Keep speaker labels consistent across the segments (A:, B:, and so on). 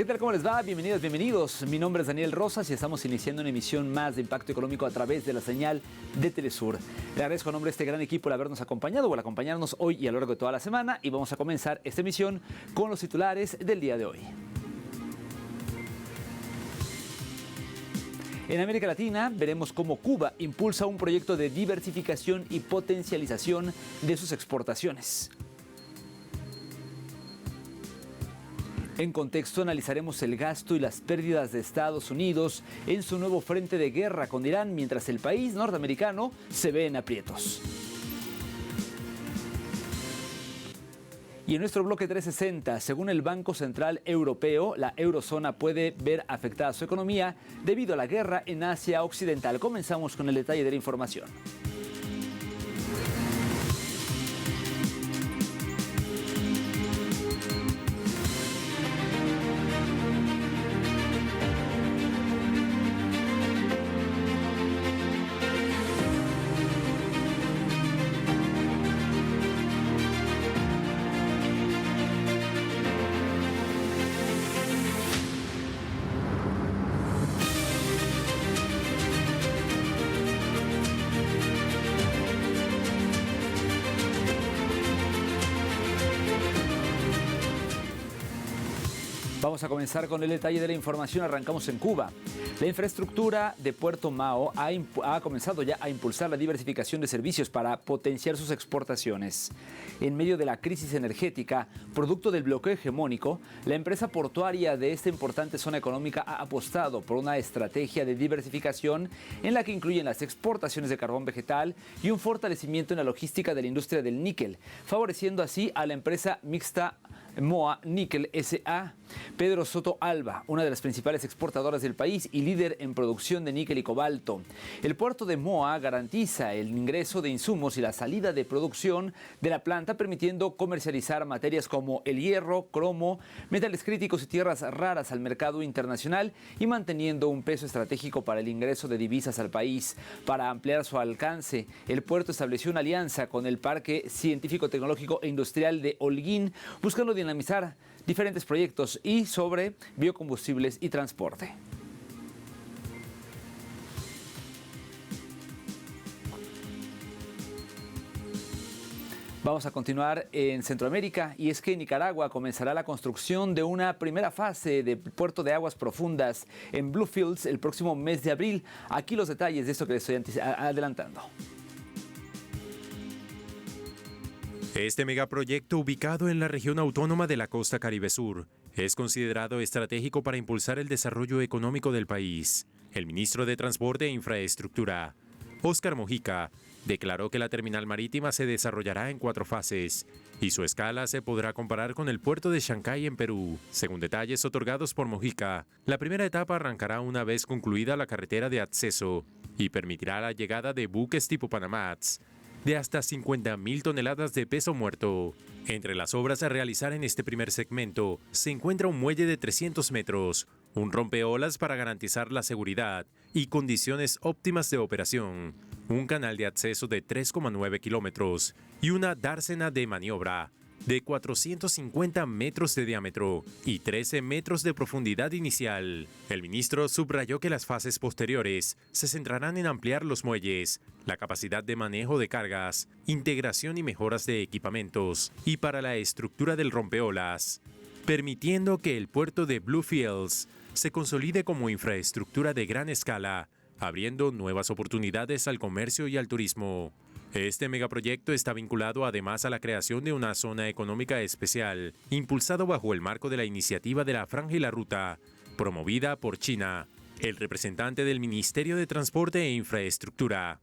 A: tal? ¿Cómo les va? Bienvenidos, bienvenidos. Mi nombre es Daniel Rosas y estamos iniciando una emisión más de Impacto Económico a través de la señal de Telesur. Le agradezco a nombre de este gran equipo el habernos acompañado o el acompañarnos hoy y a lo largo de toda la semana, y vamos a comenzar esta emisión con los titulares del día de hoy. En América Latina veremos cómo Cuba impulsa un proyecto de diversificación y potencialización de sus exportaciones. En contexto, analizaremos el gasto y las pérdidas de Estados Unidos en su nuevo frente de guerra con Irán, mientras el país norteamericano se ve en aprietos. Y en nuestro bloque 360, según el Banco Central Europeo, la eurozona puede ver afectada su economía debido a la guerra en Asia Occidental. Comenzamos con el detalle de la información. Vamos a comenzar con el detalle de la información. Arrancamos en Cuba. La infraestructura de Puerto Mao ha comenzado ya a impulsar la diversificación de servicios para potenciar sus exportaciones. En medio de la crisis energética, producto del bloqueo hegemónico, la empresa portuaria de esta importante zona económica ha apostado por una estrategia de diversificación en la que incluyen las exportaciones de carbón vegetal y un fortalecimiento en la logística de la industria del níquel, favoreciendo así a la empresa mixta Moa Níquel S.A. Pedro Soto Alba, una de las principales exportadoras del país y líder en producción de níquel y cobalto. El puerto de Moa garantiza el ingreso de insumos y la salida de producción de la planta, permitiendo comercializar materias como el hierro, cromo, metales críticos y tierras raras al mercado internacional y manteniendo un peso estratégico para el ingreso de divisas al país. Para ampliar su alcance, el puerto estableció una alianza con el Parque Científico, Tecnológico e Industrial de Holguín, buscando dinamizar diferentes proyectos y sobre biocombustibles y transporte. Vamos a continuar en Centroamérica, y es que en Nicaragua comenzará la construcción de una primera fase de puerto de aguas profundas en Bluefields el próximo mes de abril. Aquí los detalles de esto que les estoy adelantando.
B: Este megaproyecto, ubicado en la región autónoma de la Costa Caribe Sur, es considerado estratégico para impulsar el desarrollo económico del país. El ministro de Transporte e Infraestructura, Óscar Mojica, declaró que la terminal marítima se desarrollará en 4 fases y su escala se podrá comparar con el puerto de Chancay en Perú. Según detalles otorgados por Mojica, la primera etapa arrancará una vez concluida la carretera de acceso y permitirá la llegada de buques tipo Panamax de hasta 50.000 toneladas de peso muerto. Entre las obras a realizar en este primer segmento se encuentra un muelle de 300 metros, un rompeolas para garantizar la seguridad y condiciones óptimas de operación, un canal de acceso de 3,9 kilómetros y una dársena de maniobra de 450 metros de diámetro y 13 metros de profundidad inicial. El ministro subrayó que las fases posteriores se centrarán en ampliar los muelles, la capacidad de manejo de cargas, integración y mejoras de equipamientos, y para la estructura del rompeolas, permitiendo que el puerto de Bluefields se consolide como infraestructura de gran escala, abriendo nuevas oportunidades al comercio y al turismo. Este megaproyecto está vinculado además a la creación de una zona económica especial, impulsado bajo el marco de la iniciativa de la Franja y la Ruta, promovida por China. El representante del Ministerio de Transporte e Infraestructura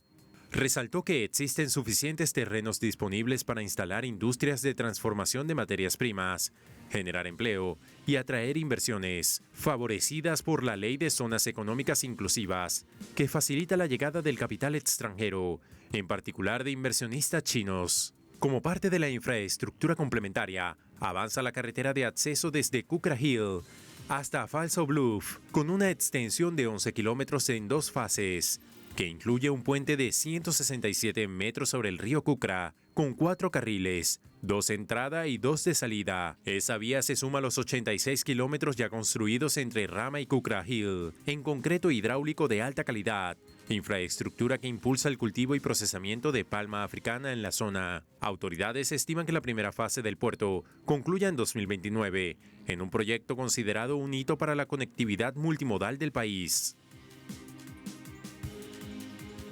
B: resaltó que existen suficientes terrenos disponibles para instalar industrias de transformación de materias primas, generar empleo y atraer inversiones, favorecidas por la Ley de Zonas Económicas Inclusivas, que facilita la llegada del capital extranjero, en particular de inversionistas chinos. Como parte de la infraestructura complementaria, avanza la carretera de acceso desde Cukra Hill hasta Falso Bluff, con una extensión de 11 kilómetros en 2 fases, que incluye un puente de 167 metros sobre el río Cucra, con 4 carriles, 2 de entrada y 2 de salida. Esa vía se suma a los 86 kilómetros ya construidos entre Rama y Cucra Hill, en concreto hidráulico de alta calidad. Infraestructura que impulsa el cultivo y procesamiento de palma africana en la zona. Autoridades estiman que la primera fase del puerto concluya en 2029, en un proyecto considerado un hito para la conectividad multimodal del país.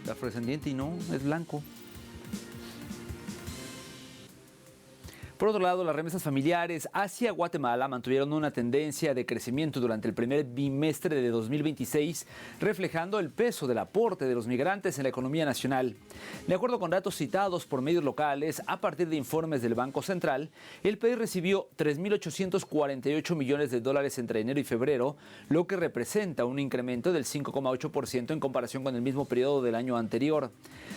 A: Afrodescendiente y no, es blanco. Por otro lado, las remesas familiares hacia Guatemala mantuvieron una tendencia de crecimiento durante el primer bimestre de 2026, reflejando el peso del aporte de los migrantes en la economía nacional. De acuerdo con datos citados por medios locales, a partir de informes del Banco Central, el país recibió 3.848 millones de dólares entre enero y febrero, lo que representa un incremento del 5,8% en comparación con el mismo periodo del año anterior.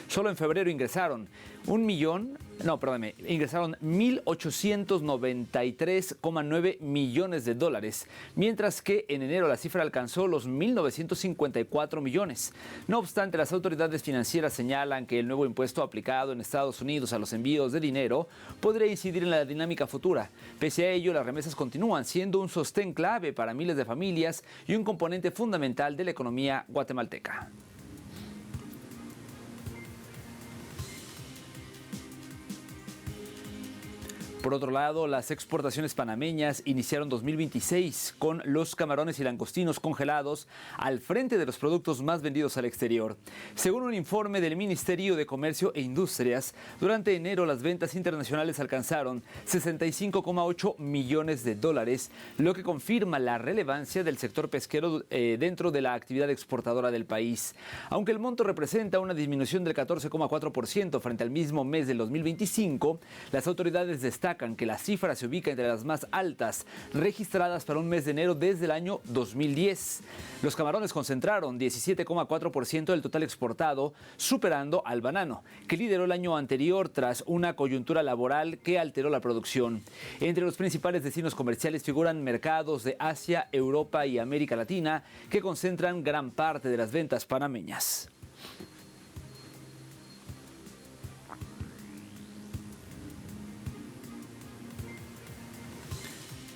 A: Solo en febrero ingresaron 1.893,9 millones de dólares, mientras que en enero la cifra alcanzó los 1.954 millones. No obstante, las autoridades financieras señalan que el nuevo impuesto aplicado en Estados Unidos a los envíos de dinero podría incidir en la dinámica futura. Pese a ello, las remesas continúan siendo un sostén clave para miles de familias y un componente fundamental de la economía guatemalteca. Por otro lado, las exportaciones panameñas iniciaron 2026 con los camarones y langostinos congelados al frente de los productos más vendidos al exterior. Según un informe del Ministerio de Comercio e Industrias, durante enero las ventas internacionales alcanzaron 65,8 millones de dólares, lo que confirma la relevancia del sector pesquero dentro de la actividad exportadora del país. Aunque el monto representa una disminución del 14,4% frente al mismo mes del 2025, las autoridades destacan que la cifra se ubica entre las más altas registradas para un mes de enero desde el año 2010. Los camarones concentraron 17,4% del total exportado, superando al banano, que lideró el año anterior tras una coyuntura laboral que alteró la producción. Entre los principales destinos comerciales figuran mercados de Asia, Europa y América Latina, que concentran gran parte de las ventas panameñas.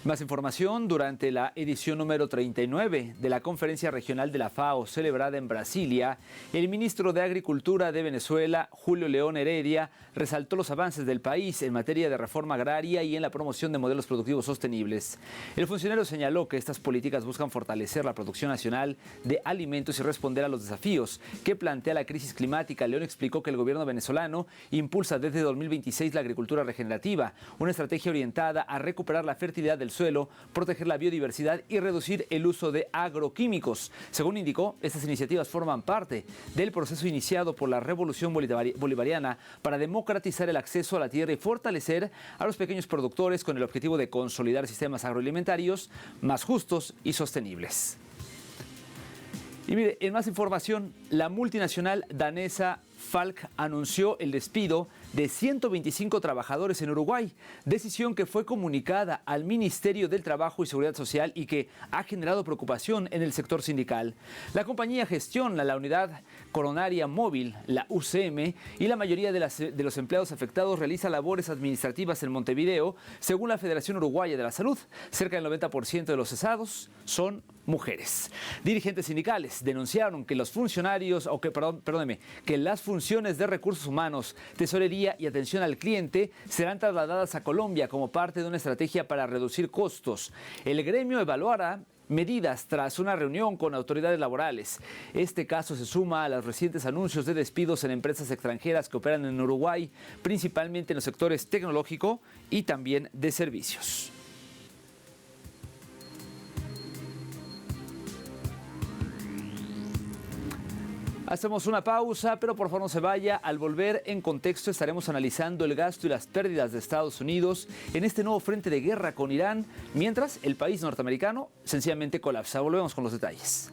A: Más información durante la edición número 39 de la Conferencia Regional de la FAO celebrada en Brasilia. El ministro de Agricultura de Venezuela, Julio León Heredia, resaltó los avances del país en materia de reforma agraria y en la promoción de modelos productivos sostenibles. El funcionario señaló que estas políticas buscan fortalecer la producción nacional de alimentos y responder a los desafíos que plantea la crisis climática. León explicó que el gobierno venezolano impulsa desde 2026 la agricultura regenerativa, una estrategia orientada a recuperar la fertilidad del suelo, proteger la biodiversidad y reducir el uso de agroquímicos. Según indicó, estas iniciativas forman parte del proceso iniciado por la Revolución Bolivariana para democratizar el acceso a la tierra y fortalecer a los pequeños productores con el objetivo de consolidar sistemas agroalimentarios más justos y sostenibles. Y mire, en más información, la multinacional danesa Falck anunció el despido de 125 trabajadores en Uruguay, decisión que fue comunicada al Ministerio del Trabajo y Seguridad Social y que ha generado preocupación en el sector sindical. La compañía gestiona la unidad coronaria móvil, la UCM, y la mayoría de los empleados afectados realiza labores administrativas en Montevideo, según la Federación Uruguaya de la Salud. Cerca del 90% de los cesados son mujeres. Dirigentes sindicales denunciaron que los funcionarios, que las funciones de recursos humanos, tesorería y atención al cliente serán trasladadas a Colombia como parte de una estrategia para reducir costos. El gremio evaluará medidas tras una reunión con autoridades laborales. Este caso se suma a los recientes anuncios de despidos en empresas extranjeras que operan en Uruguay, principalmente en los sectores tecnológico y también de servicios. Hacemos una pausa, pero por favor no se vaya. Al volver, en contexto, estaremos analizando el gasto y las pérdidas de Estados Unidos en este nuevo frente de guerra con Irán, mientras el país norteamericano sencillamente colapsa. Volvemos con los detalles.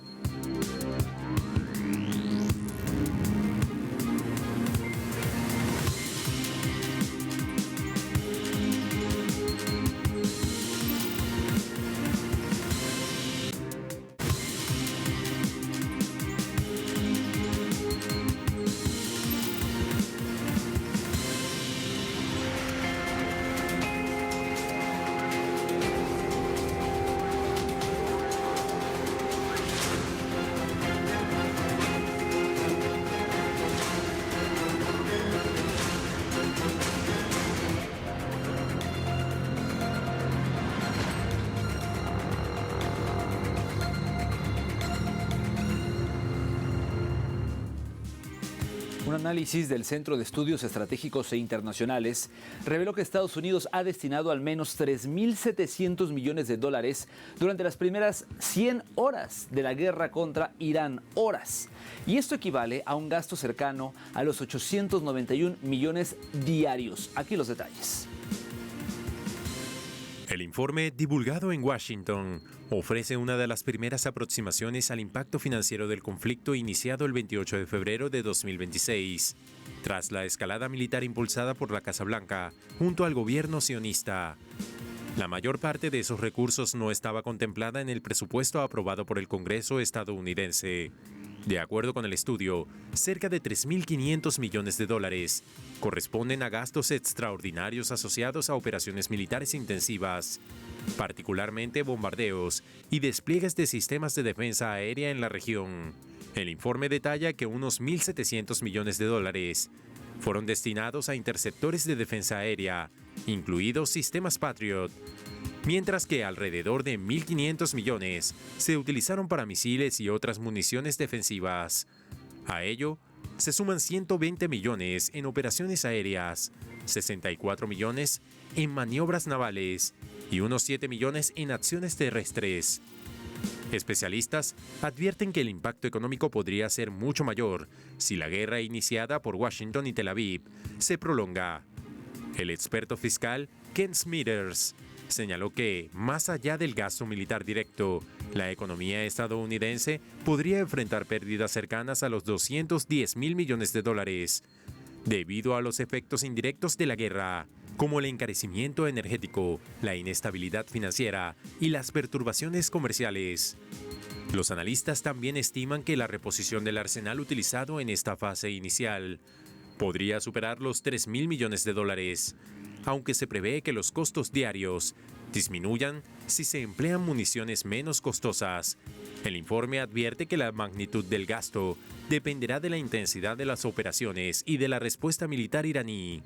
A: Un análisis del Centro de Estudios Estratégicos e Internacionales reveló que Estados Unidos ha destinado al menos 3.700 millones de dólares durante las primeras 100 horas de la guerra contra Irán. Horas. Y esto equivale a un gasto cercano a los 891 millones diarios. Aquí los detalles.
B: El informe divulgado en Washington ofrece una de las primeras aproximaciones al impacto financiero del conflicto iniciado el 28 de febrero de 2026, tras la escalada militar impulsada por la Casa Blanca junto al gobierno sionista. La mayor parte de esos recursos no estaba contemplada en el presupuesto aprobado por el Congreso estadounidense. De acuerdo con el estudio, cerca de 3.500 millones de dólares corresponden a gastos extraordinarios asociados a operaciones militares intensivas, particularmente bombardeos y despliegues de sistemas de defensa aérea en la región. El informe detalla que unos 1.700 millones de dólares fueron destinados a interceptores de defensa aérea, incluidos sistemas Patriot, mientras que alrededor de 1.500 millones se utilizaron para misiles y otras municiones defensivas. A ello, se suman 120 millones en operaciones aéreas, 64 millones en maniobras navales y unos 7 millones en acciones terrestres. Especialistas advierten que el impacto económico podría ser mucho mayor si la guerra iniciada por Washington y Tel Aviv se prolonga. El experto fiscal Ken Smithers señaló que, más allá del gasto militar directo, la economía estadounidense podría enfrentar pérdidas cercanas a los 210.000 millones de dólares, debido a los efectos indirectos de la guerra, como el encarecimiento energético, la inestabilidad financiera y las perturbaciones comerciales. Los analistas también estiman que la reposición del arsenal utilizado en esta fase inicial podría superar los 3.000 millones de dólares, aunque se prevé que los costos diarios disminuyan si se emplean municiones menos costosas. El informe advierte que la magnitud del gasto dependerá de la intensidad de las operaciones y de la respuesta militar iraní.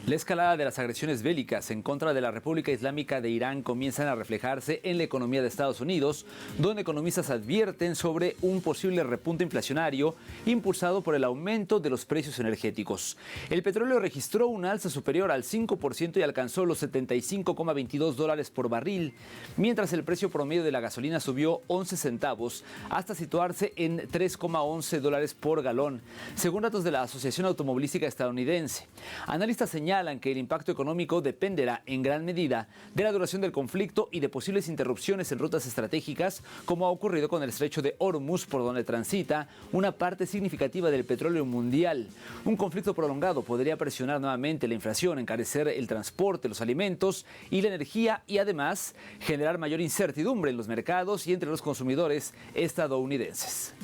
A: La escalada de las agresiones bélicas en contra de la República Islámica de Irán comienzan a reflejarse en la economía de Estados Unidos, donde economistas advierten sobre un posible repunte inflacionario impulsado por el aumento de los precios energéticos. El petróleo registró un alza superior al 5% y alcanzó los 75,22 dólares por barril, mientras el precio promedio de la gasolina subió 11 centavos hasta situarse en 3,11 dólares por galón, según datos de la Asociación Automovilística Estadounidense. Analistas señalan que el impacto económico dependerá en gran medida de la duración del conflicto y de posibles interrupciones en rutas estratégicas, como ha ocurrido con el estrecho de Hormuz, por donde transita una parte significativa del petróleo mundial. Un conflicto prolongado podría presionar nuevamente la inflación, encarecer el transporte, los alimentos y la energía y además generar mayor incertidumbre en los mercados y entre los consumidores estadounidenses.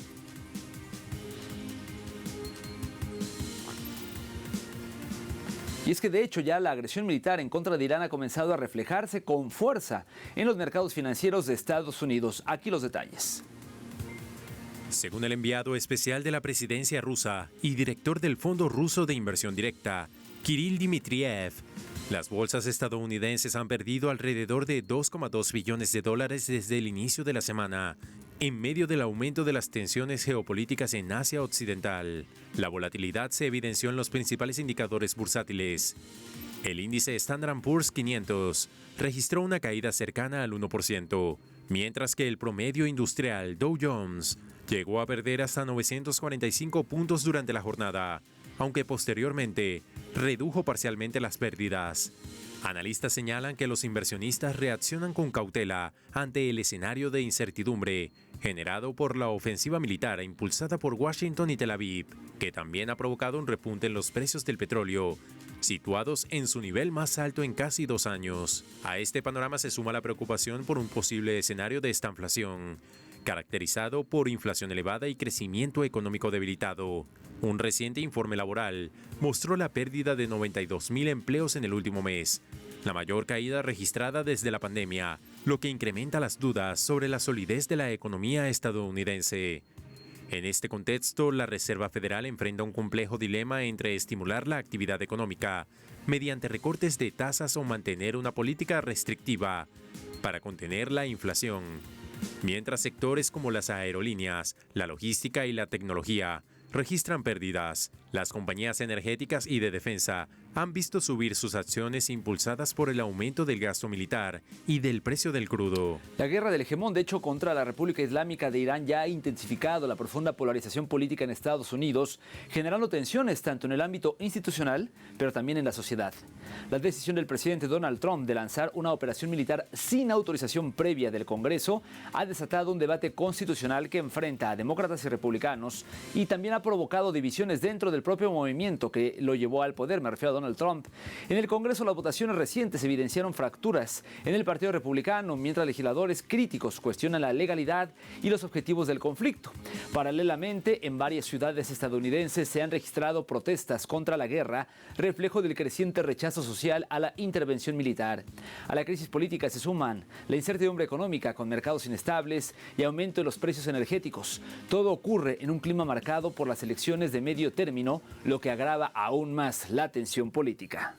A: Y es que de hecho ya la agresión militar en contra de Irán ha comenzado a reflejarse con fuerza en los mercados financieros de Estados Unidos. Aquí los detalles.
B: Según el enviado especial de la presidencia rusa y director del Fondo Ruso de Inversión Directa, Kirill Dmitriev, las bolsas estadounidenses han perdido alrededor de 2,2 billones de dólares desde el inicio de la semana, en medio del aumento de las tensiones geopolíticas en Asia Occidental. La volatilidad se evidenció en los principales indicadores bursátiles. El índice Standard & Poor's 500 registró una caída cercana al 1%, mientras que el promedio industrial Dow Jones llegó a perder hasta 945 puntos durante la jornada, aunque posteriormente redujo parcialmente las pérdidas. Analistas señalan que los inversionistas reaccionan con cautela ante el escenario de incertidumbre generado por la ofensiva militar impulsada por Washington y Tel Aviv, que también ha provocado un repunte en los precios del petróleo, situados en su nivel más alto en casi 2 años. A este panorama se suma la preocupación por un posible escenario de estanflación, caracterizado por inflación elevada y crecimiento económico debilitado. Un reciente informe laboral mostró la pérdida de 92.000 empleos en el último mes, la mayor caída registrada desde la pandemia, lo que incrementa las dudas sobre la solidez de la economía estadounidense. En este contexto, la Reserva Federal enfrenta un complejo dilema entre estimular la actividad económica mediante recortes de tasas o mantener una política restrictiva para contener la inflación. mientras sectores como las aerolíneas, la logística y la tecnología registran pérdidas. Las compañías energéticas y de defensa han visto subir sus acciones impulsadas por el aumento del gasto militar y del precio del crudo.
A: La guerra del hegemón, de hecho, contra la República Islámica de Irán ya ha intensificado la profunda polarización política en Estados Unidos, generando tensiones tanto en el ámbito institucional, pero también en la sociedad. La decisión del presidente Donald Trump de lanzar una operación militar sin autorización previa del Congreso ha desatado un debate constitucional que enfrenta a demócratas y republicanos y también ha provocado divisiones dentro del propio movimiento que lo llevó al poder, me refiero a Donald Trump. En el Congreso, las votaciones recientes evidenciaron fracturas en el Partido Republicano, mientras legisladores críticos cuestionan la legalidad y los objetivos del conflicto. Paralelamente, en varias ciudades estadounidenses se han registrado protestas contra la guerra, reflejo del creciente rechazo social a la intervención militar. A la crisis política se suman la incertidumbre económica con mercados inestables y aumento de los precios energéticos. Todo ocurre en un clima marcado por las elecciones de medio término, lo que agrava aún más la tensión política.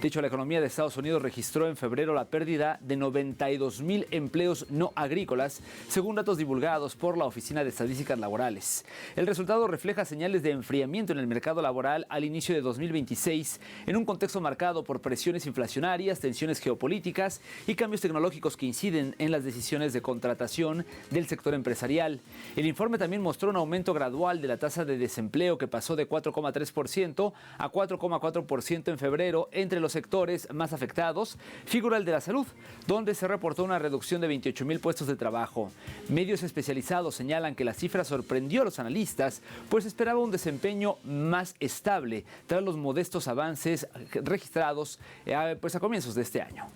A: De hecho, la economía de Estados Unidos registró en febrero la pérdida de 92,000 empleos no agrícolas, según datos divulgados por la Oficina de Estadísticas Laborales. El resultado refleja señales de enfriamiento en el mercado laboral al inicio de 2026, en un contexto marcado por presiones inflacionarias, tensiones geopolíticas y cambios tecnológicos que inciden en las decisiones de contratación del sector empresarial. El informe también mostró un aumento gradual de la tasa de desempleo que pasó de 4,3% a 4,4% en febrero entre los sectores más afectados. Figura el de la salud, donde se reportó una reducción de 28,000 puestos de trabajo. Medios especializados señalan que la cifra sorprendió a los analistas, pues esperaba un desempeño más estable tras los modestos avances registrados a comienzos de este año.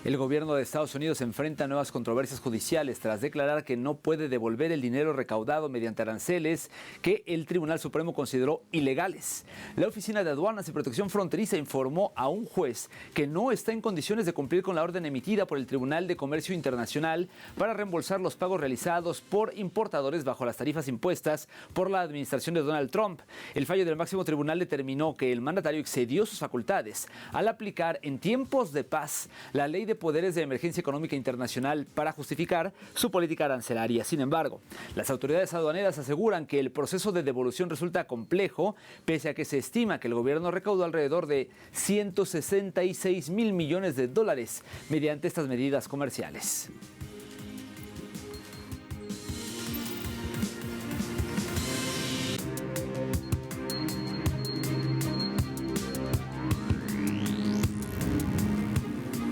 A: El gobierno de Estados Unidos enfrenta nuevas controversias judiciales tras declarar que no puede devolver el dinero recaudado mediante aranceles que el Tribunal Supremo consideró ilegales. La Oficina de Aduanas y Protección Fronteriza informó a un juez que no está en condiciones de cumplir con la orden emitida por el Tribunal de Comercio Internacional para reembolsar los pagos realizados por importadores bajo las tarifas impuestas por la administración de Donald Trump. El fallo del máximo tribunal determinó que el mandatario excedió sus facultades al aplicar en tiempos de paz la ley de poderes de emergencia económica internacional para justificar su política arancelaria. Sin embargo, las autoridades aduaneras aseguran que el proceso de devolución resulta complejo, pese a que se estima que el gobierno recaudó alrededor de 166,000 millones de dólares mediante estas medidas comerciales.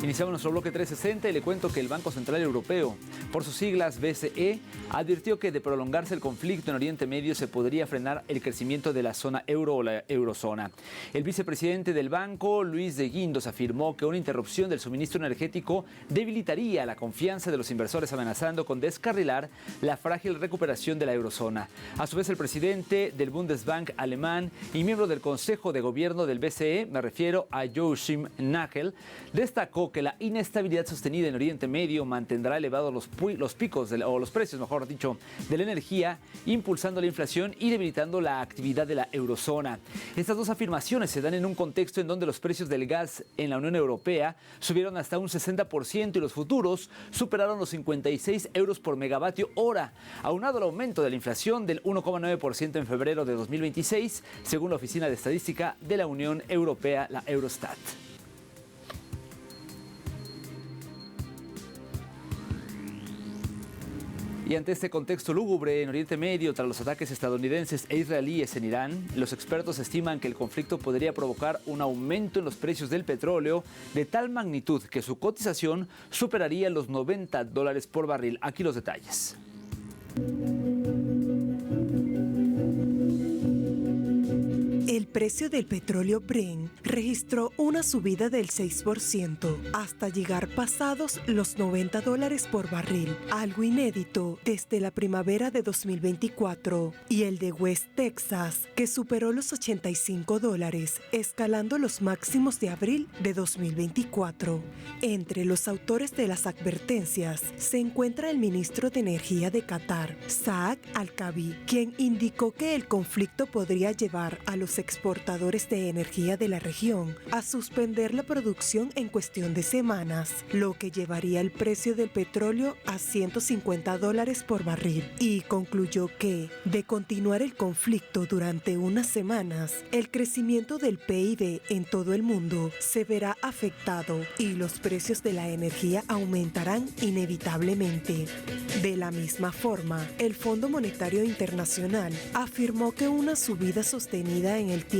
A: Iniciamos nuestro bloque 360 y le cuento que el Banco Central Europeo, por sus siglas BCE, advirtió que de prolongarse el conflicto en Oriente Medio se podría frenar el crecimiento de la zona euro o la eurozona. El vicepresidente del banco, Luis de Guindos, afirmó que una interrupción del suministro energético debilitaría la confianza de los inversores, amenazando con descarrilar la frágil recuperación de la eurozona. A su vez, el presidente del Bundesbank alemán y miembro del Consejo de Gobierno del BCE, me refiero a Joachim Nagel, destacó que la inestabilidad sostenida en Oriente Medio mantendrá elevados los picos, o los precios, mejor dicho, de la energía, impulsando la inflación y debilitando la actividad de la eurozona. Estas dos afirmaciones se dan en un contexto en donde los precios del gas en la Unión Europea subieron hasta un 60% y los futuros superaron los 56 euros por megavatio hora, aunado al aumento de la inflación del 1,9% en febrero de 2026, según la Oficina de Estadística de la Unión Europea, la Eurostat. Y ante este contexto lúgubre en Oriente Medio, tras los ataques estadounidenses e israelíes en Irán, los expertos estiman que el conflicto podría provocar un aumento en los precios del petróleo de tal magnitud que su cotización superaría los $90 por barril. Aquí los detalles.
C: El precio del petróleo Brent registró una subida del 6% hasta llegar pasados los $90 por barril, algo inédito desde la primavera de 2024, y el de West Texas, que superó los $85, escalando los máximos de abril de 2024. Entre los autores de las advertencias se encuentra el ministro de Energía de Qatar, Saad Al-Kaabi, quien indicó que el conflicto podría llevar a los exportadores de energía de la región a suspender la producción en cuestión de semanas, lo que llevaría el precio del petróleo a $150 por barril, y concluyó que, de continuar el conflicto durante unas semanas, el crecimiento del PIB en todo el mundo se verá afectado y los precios de la energía aumentarán inevitablemente. De la misma forma, el Fondo Monetario Internacional afirmó que una subida sostenida en el tiempo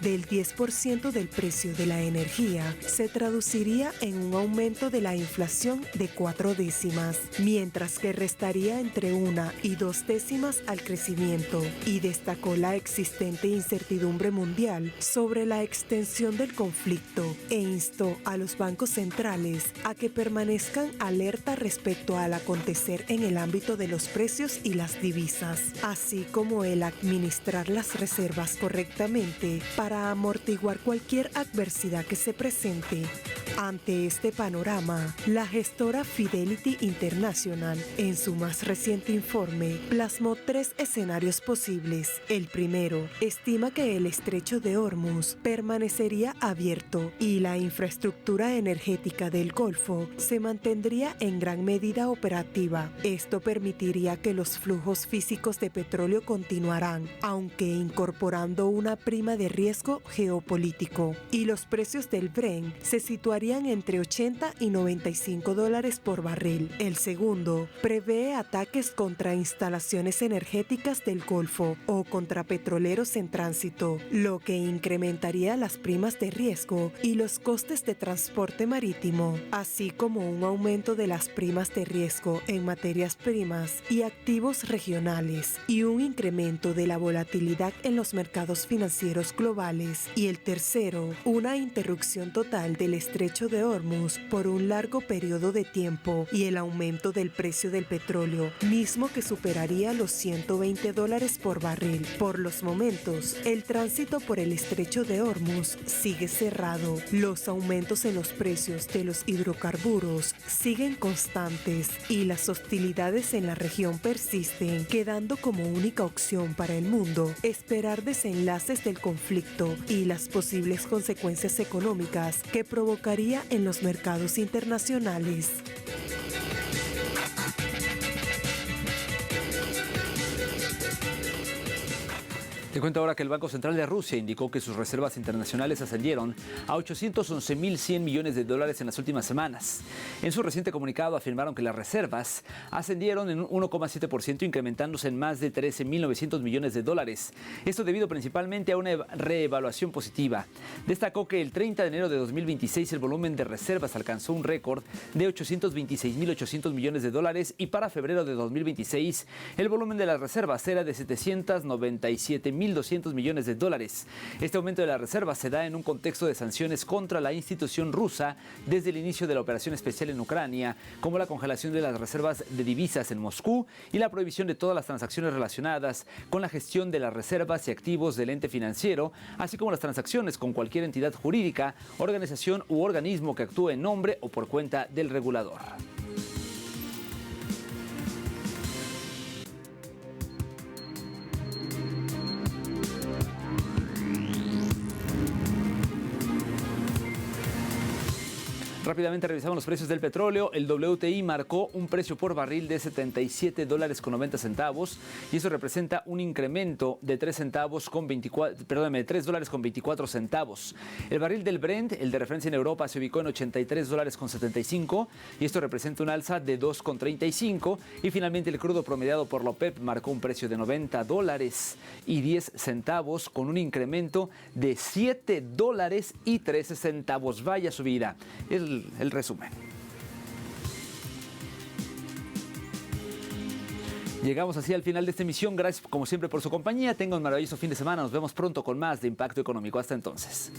C: del 10% del precio de la energía se traduciría en un aumento de la inflación de 4 décimas, mientras que restaría entre 1 y 2 décimas al crecimiento, y destacó la existente incertidumbre mundial sobre la extensión del conflicto e instó a los bancos centrales a que permanezcan alerta respecto al acontecer en el ámbito de los precios y las divisas, así como el administrar las reservas correctamente para amortiguar cualquier adversidad que se presente. Ante este panorama, la gestora Fidelity International, en su más reciente informe, plasmó 3 escenarios posibles. El primero, estima que el estrecho de Hormuz permanecería abierto y la infraestructura energética del Golfo se mantendría en gran medida operativa. Esto permitiría que los flujos físicos de petróleo continuarán, aunque incorporando una prima de riesgo geopolítico, y los precios del Brent se situarían entre $80 y $95 por barril. El segundo prevé ataques contra instalaciones energéticas del Golfo o contra petroleros en tránsito, lo que incrementaría las primas de riesgo y los costes de transporte marítimo, así como un aumento de las primas de riesgo en materias primas y activos regionales, y un incremento de la volatilidad en los mercados financieros globales. Y el tercero, una interrupción total del estrecho de Hormuz por un largo periodo de tiempo y el aumento del precio del petróleo, mismo que superaría los $120 por barril. Por los momentos, el tránsito por el estrecho de Hormuz sigue cerrado. Los aumentos en los precios de los hidrocarburos siguen constantes y las hostilidades en la región persisten, quedando como única opción para el mundo esperar desenlaces del conflicto y las posibles consecuencias económicas que provocaría en los mercados internacionales.
A: Te cuento ahora que el Banco Central de Rusia indicó que sus reservas internacionales ascendieron a $811.100 millones en las últimas semanas. En su reciente comunicado afirmaron que las reservas ascendieron en un 1,7%, incrementándose en más de $13.900 millones. Esto debido principalmente a una reevaluación positiva. Destacó que el 30 de enero de 2026 el volumen de reservas alcanzó un récord de $826.800 millones y para febrero de 2026 el volumen de las reservas era de $797.200 millones. Este aumento de la reserva se da en un contexto de sanciones contra la institución rusa desde el inicio de la operación especial en Ucrania, como la congelación de las reservas de divisas en Moscú y la prohibición de todas las transacciones relacionadas con la gestión de las reservas y activos del ente financiero, así como las transacciones con cualquier entidad jurídica, organización u organismo que actúe en nombre o por cuenta del regulador. Rápidamente revisamos los precios del petróleo. El WTI marcó un precio por barril de $77.90 y eso representa un incremento de $3.24. El barril del Brent, el de referencia en Europa, se ubicó en $83.75 y esto representa un alza de $2.35. Y finalmente el crudo promediado por la OPEP marcó un precio de $90.10 con un incremento de $7.13. Vaya subida. El resumen. Llegamos así al final de esta emisión. Gracias como siempre por su compañía. Tengan un maravilloso fin de semana. Nos vemos pronto con más de Impacto Económico. Hasta entonces.